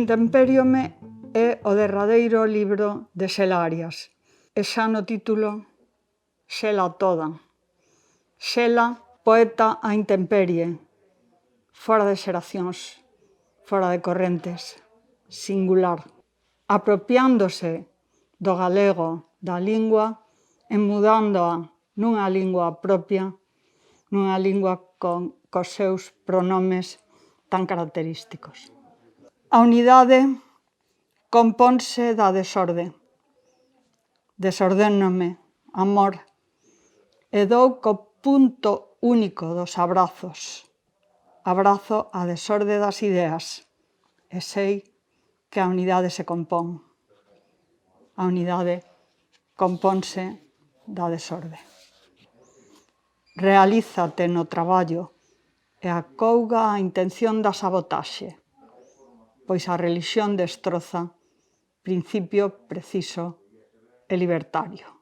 Intempériome é o derradeiro libro de Xela Arias e xa no título Xela toda. Xela, poeta á intemperie, fora de xeracións, fora de correntes, singular, apropiándose do galego, da lingua, e mudándoa nunha lingua propia, nunha lingua cos seus pronomes tan característicos. A unidade componse da desorde. Desordénome, amor, e dou co punto único dos abrazos. Abrazo a desorde das ideas e sei que a unidade se compón. A unidade compónse da desorde. Realízate no traballo e acouga a intención da sabotaxe, pois a relixión destroza principio preciso e libertario.